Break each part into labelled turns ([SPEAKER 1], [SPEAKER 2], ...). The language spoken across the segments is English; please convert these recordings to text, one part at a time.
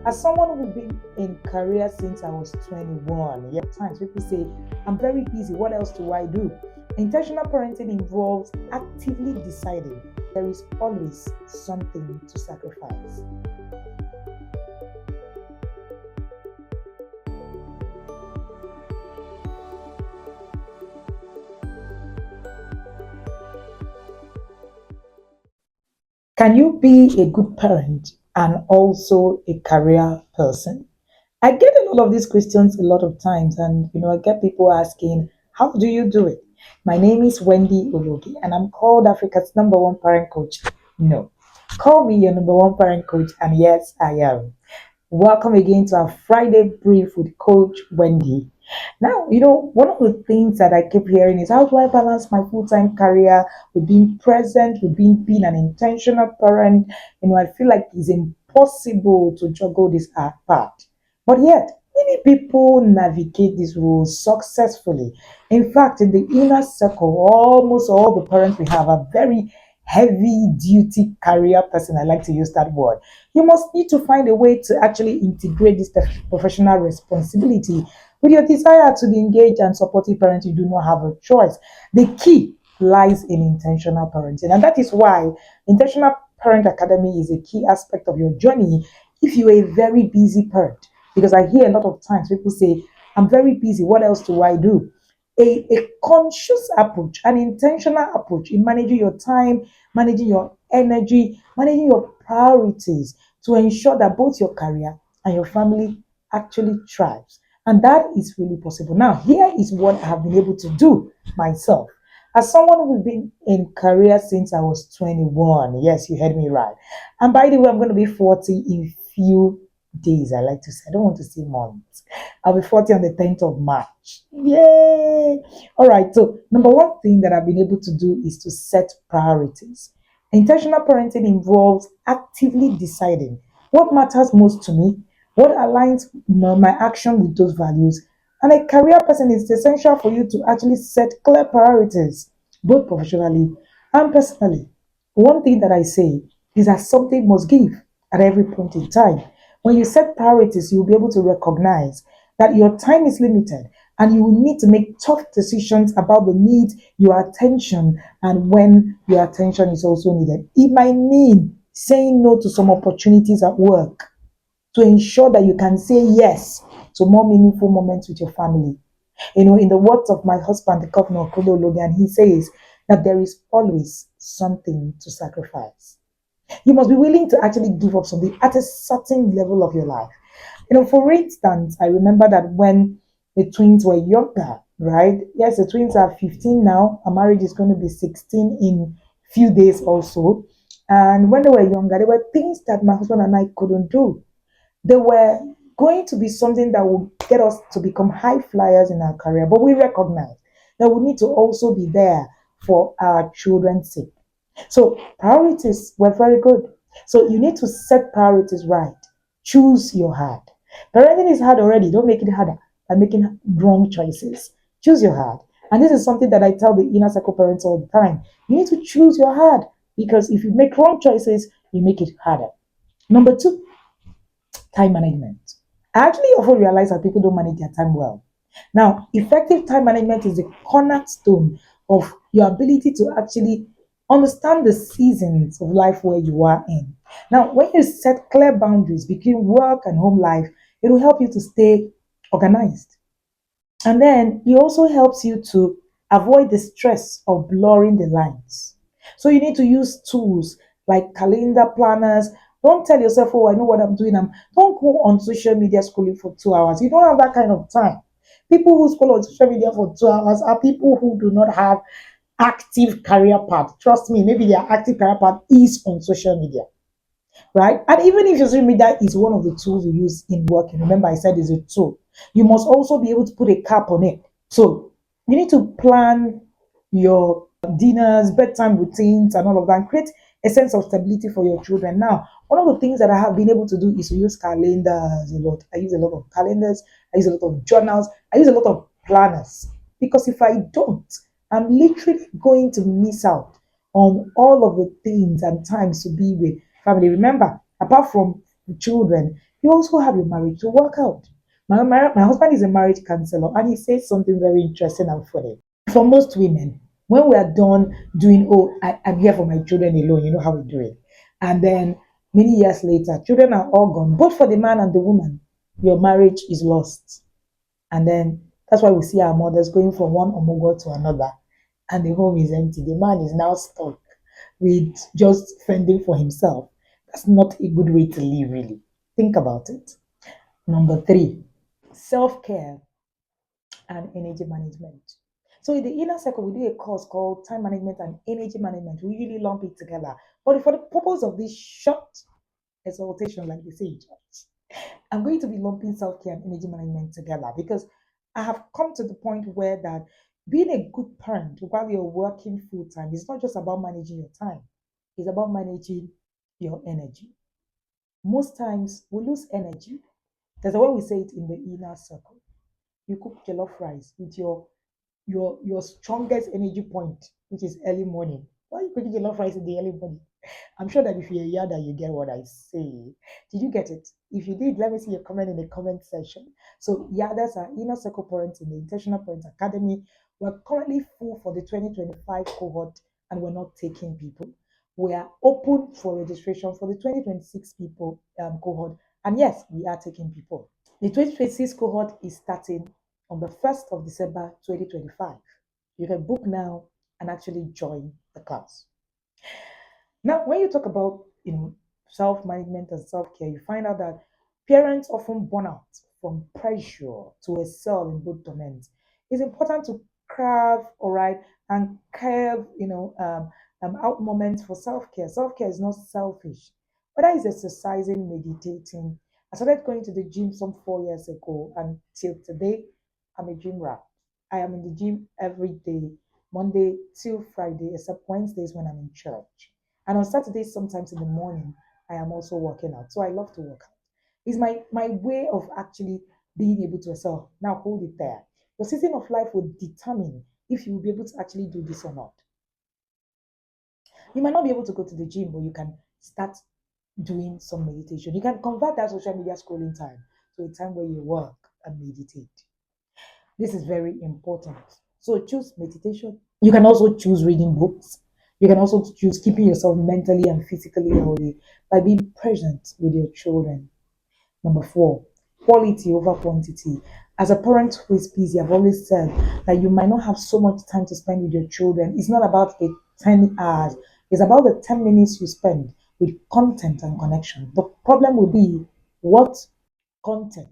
[SPEAKER 1] As someone who's been in career since I was 21, yeah, times people say, I'm very busy. What else do I do? Intentional parenting involves actively deciding there is always something to sacrifice. Can you be a good parent and also a career person? I get a lot of these questions a lot of times, and I get people asking, how do you do it? My name is Wendy Ologi, and I'm called Africa's number one parent coach. No, call me your number one parent coach, and yes, I am. Welcome again to our Friday brief with Coach Wendy. Now, one of the things that I keep hearing is how do I balance my full-time career with being present, with being an intentional parent? I feel like it's impossible to juggle this part. But yet, many people navigate these rules successfully. In fact, in the inner circle, almost all the parents we have are very heavy duty career person. I like to use that word. You must need to find a way to actually integrate this professional responsibility with your desire to be engaged and supportive parent. You do not have a choice. The key lies in intentional parenting, and that is why intentional parent academy is a key aspect of your journey if you're a very busy parent. Because I hear a lot of times people say, I'm very busy, what else do I do? A conscious approach, an intentional approach in managing your time, managing your energy, managing your priorities to ensure that both your career and your family actually thrives. And that is really possible. Now, here is what I have been able to do myself. As someone who's been in career since I was 21, yes, you heard me right. And by the way, I'm going to be 40 in few days. I like to say, I don't want to say months. I'll be 40 on the 10th of March. Yay! All right. So, number one thing that I've been able to do is to set priorities. Intentional parenting involves actively deciding what matters most to me, what aligns my action with those values. And a career person is essential for you to actually set clear priorities, both professionally and personally. One thing that I say is that something must give at every point in time. When you set priorities, you'll be able to recognize that your time is limited and you will need to make tough decisions about the needs, your attention, and when your attention is also needed. It might mean saying no to some opportunities at work to ensure that you can say yes to more meaningful moments with your family. In the words of my husband, the governor Kolo Logan, he says that there is always something to sacrifice. You must be willing to actually give up something at a certain level of your life. For instance, I remember that when the twins were younger, right? Yes, the twins are 15 now. Our marriage is going to be 16 in few days also. And when they were younger, there were things that my husband and I couldn't do. They were going to be something that would get us to become high flyers in our career, but we recognize that we need to also be there for our children's sake. So priorities were very good. So you need to set priorities right. Choose your heart. Parenting is hard already. Don't make it harder by making wrong choices. Choose your heart. And this is something that I tell the inner circle parents all the time. You need to choose your heart because if you make wrong choices, you make it harder. Number two, time management. I actually often realize that people don't manage their time well. Now, effective time management is the cornerstone of your ability to actually understand the seasons of life where you are in. Now, when you set clear boundaries between work and home life, it will help you to stay organized. And then it also helps you to avoid the stress of blurring the lines. So you need to use tools like calendar planners. Don't tell yourself, oh, I know what I'm doing. Don't go on social media scrolling for 2 hours. You don't have that kind of time. People who scroll on social media for 2 hours are people who do not have active career path. Trust me, maybe their active career path is on social media, right? And even if social media is one of the tools you use in working, remember I said it's a tool, you must also be able to put a cap on it. So you need to plan your dinners, bedtime routines, and all of that. Create a sense of stability for your children. Now, one of the things that I have been able to do is to use calendars a lot. I use a lot of calendars, I use a lot of journals, I use a lot of planners. Because if I don't, I'm literally going to miss out on all of the things and times to be with family. Remember, apart from children, You also have your marriage to work out. My husband is a marriage counselor, and he says something very interesting and funny. For most women, when we are done doing, oh, I'm here for my children alone, you know how we do it. And then many years later, children are all gone, both for the man and the woman. Your marriage is lost. And then that's why we see our mothers going from one omogo to another, and the home is empty. The man is now stuck with just fending for himself. That's not a good way to live, really. Think about it. Number three, self care and energy management. So in the inner circle, we do a course called time management and energy management. We usually lump it together. But for the purpose of this short exaltation, like they say in church, I'm going to be lumping self-care and energy management together because I have come to the point where that being a good parent while you're working full time is not just about managing your time, it's about managing your energy. Most times we lose energy. That's the way we say it in the inner circle. You cook jollof rice with your strongest energy point, which is early morning. Why are you cooking jollof rice in the early morning? I'm sure that if you're a yada, you get what I say. Did you get it? If you did, let me see your comment in the comment section. So yadas are inner circle parents in the Intentional Parents Academy. We're currently full for the 2025 cohort, and we're not taking people. We are open for registration for the 2026 people cohort, and yes, we are taking people. The 2026 cohort is starting on the 1st of December 2025. You can book now and actually join the class. Now, when you talk about self-management and self-care, you find out that parents often burn out from pressure to excel in both domains. It's important to carve, all right, and carve, out moments for self-care. Self-care is not selfish. Whether it's exercising, meditating. I started going to the gym some 4 years ago, and till today, I'm a gym rat. I am in the gym every day, Monday till Friday, except Wednesdays when I'm in church. And on Saturdays, sometimes in the morning, I am also working out. So I love to work out. It's my way of actually being able to excel. Now hold it there. Your season of life will determine if you will be able to actually do this or not. You might not be able to go to the gym, but you can start doing some meditation. You can convert that social media scrolling time to a time where you work and meditate. This is very important. So choose meditation. You can also choose reading books. You can also choose keeping yourself mentally and physically healthy by being present with your children. Number four, quality over quantity. As a parent who is busy, I've always said that you might not have so much time to spend with your children. It's not about the 10 hours, it's about the 10 minutes you spend with content and connection. The problem will be what content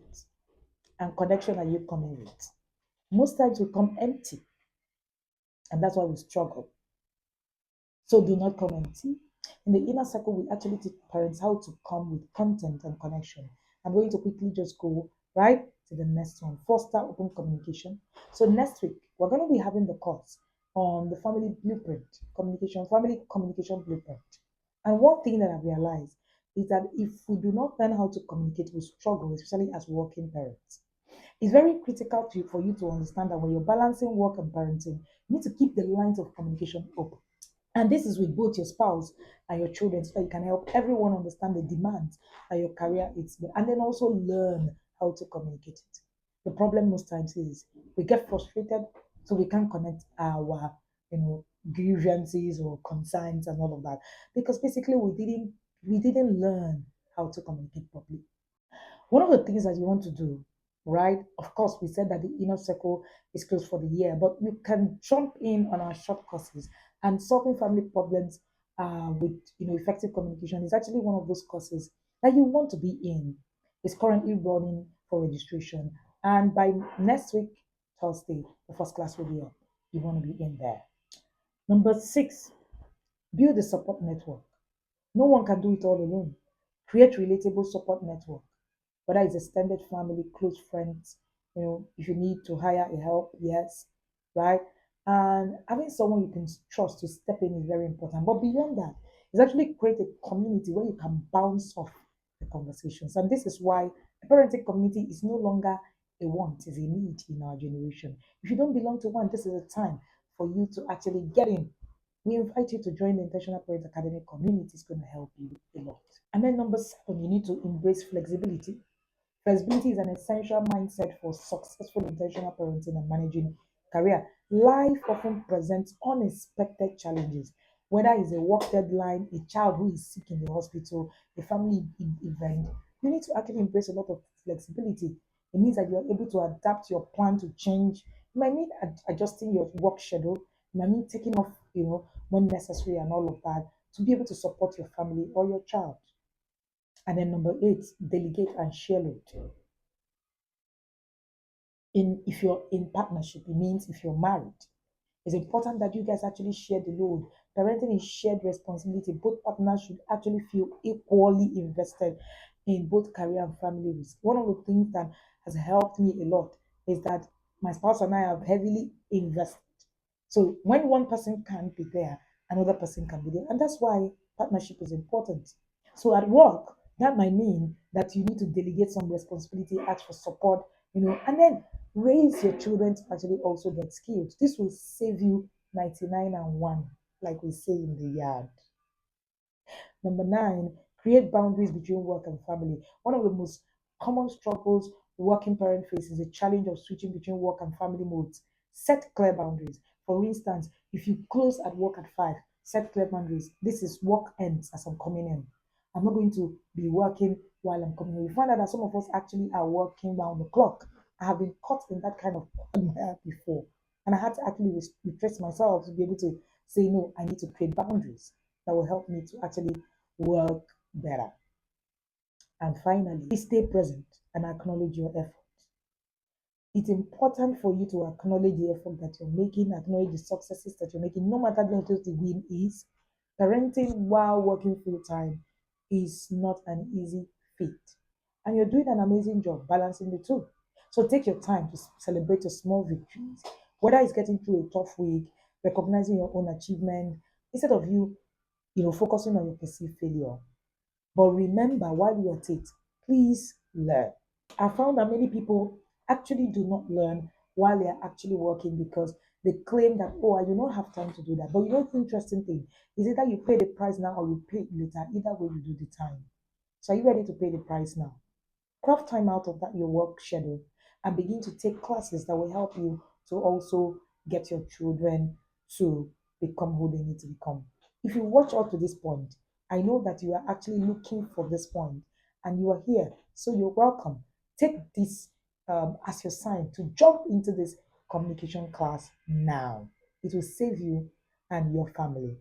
[SPEAKER 1] and connection are you coming with? Most times we come empty, and that's why we struggle. So do not come empty. In the inner circle, we actually teach parents how to come with content and connection. I'm going to quickly just go right to the next one. Foster open communication. So next week, we're going to be having the course on the family communication blueprint. And one thing that I've realized is that if we do not learn how to communicate, we struggle, especially as working parents. It's very critical for you to understand that when you're balancing work and parenting, you need to keep the lines of communication open. And this is with both your spouse and your children so that you can help everyone understand the demands that your career is, and then also learn how to communicate it. The problem most times is we get frustrated, so we can't connect our, grievances or concerns and all of that because basically we didn't learn how to communicate properly. One of the things that you want to do, right? Of course, we said that the inner circle is closed for the year, but you can jump in on our short courses and solving family problems with effective communication is actually one of those courses that you want to be in. It's currently running for registration, and by next week, Thursday, the first class will be up. You want to be in there. Number six, build a support network. No one can do it all alone. Create relatable support network, whether it's extended family, close friends, if you need to hire a help, yes, right? And having someone you can trust to step in is very important. But beyond that, it's actually create a community where you can bounce off the conversations. And this is why a parenting community is no longer a want, it's a need in our generation. If you don't belong to one, this is a time for you to actually get in. We invite you to join the Intentional Parent Academy community. It's going to help you a lot. And then number seven, you need to embrace flexibility. Flexibility is an essential mindset for successful intentional parenting and managing career. Life often presents unexpected challenges, whether it's a work deadline, a child who is sick in the hospital, a family event. You need to actually embrace a lot of flexibility. It means that you're able to adapt your plan to change. It might mean adjusting your work schedule. It might mean taking off, when necessary and all of that to be able to support your family or your child. And then number eight, delegate and share load. If you're in partnership, it means if you're married, it's important that you guys actually share the load. Parenting is shared responsibility. Both partners should actually feel equally invested in both career and family risk. One of the things that has helped me a lot is that my spouse and I have heavily invested. So when one person can't be there, another person can be there. And that's why partnership is important. So at work, that might mean that you need to delegate some responsibility, ask for support, and then raise your children to actually also get skills. This will save you 99 and 1, like we say in the yard. Number nine, create boundaries between work and family. One of the most common struggles working parent face is the challenge of switching between work and family modes. Set clear boundaries. For instance, if you close at work at 5, set clear boundaries. This is work ends as I'm coming in. I'm not going to be working while I'm coming in. We find out that some of us actually are working round the clock. I have been caught in that kind of quagmire before. And I had to actually retrace myself to be able to say, no, I need to create boundaries that will help me to actually work better. And finally, stay present and acknowledge your effort. It's important for you to acknowledge the effort that you're making, acknowledge the successes that you're making, no matter what the win is. Parenting while working full time is not an easy feat. And you're doing an amazing job balancing the two. So take your time to celebrate your small victories, whether it's getting through a tough week, recognizing your own achievement, instead of you focusing on your perceived failure. But remember, while you're at it, please learn. I found that many people actually do not learn while they're actually working because they claim that, oh, I do not have time to do that. But the interesting thing is either you pay the price now or you pay it later. Either way, you do the time. So are you ready to pay the price now? Carve time out of that your work schedule and begin to take classes that will help you to also get your children to become who they need to become. If you watch up to this point, I know that you are actually looking for this point and you are here, so you're welcome. Take this as your sign to jump into this communication class now. It will save you and your family.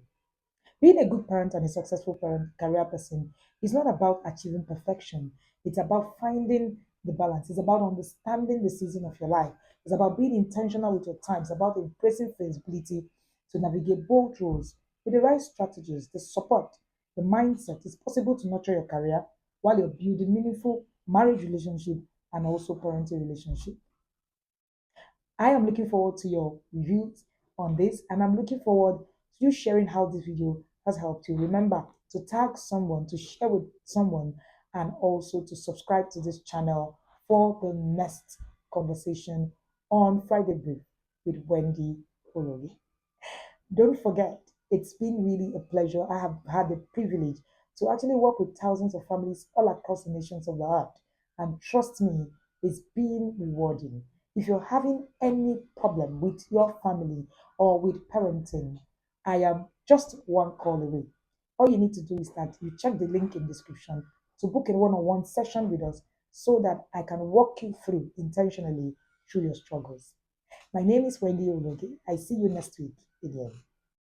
[SPEAKER 1] Being a good parent and a successful parent, career person is not about achieving perfection. It's about finding the balance. It's about understanding the season of your life. It's about being intentional with your time. It's about embracing flexibility to navigate both roles with the right strategies, the support, the mindset. It's possible to nurture your career while you're building meaningful marriage relationship and also parenting relationship. I am looking forward to your reviews on this, and I'm looking forward to you sharing how this video has helped you. Remember to tag someone, to share with someone, and also to subscribe to this channel for the next conversation on Friday Brief with Wendy Olori. Don't forget, it's been really a pleasure. I have had the privilege to actually work with thousands of families all across the nations of the earth. And trust me, it's been rewarding. If you're having any problem with your family or with parenting, I am just one call away. All you need to do is that you check the link in description to book a one-on-one session with us so that I can walk you through intentionally through your struggles. My name is Wendy Ologe. I see you next week again.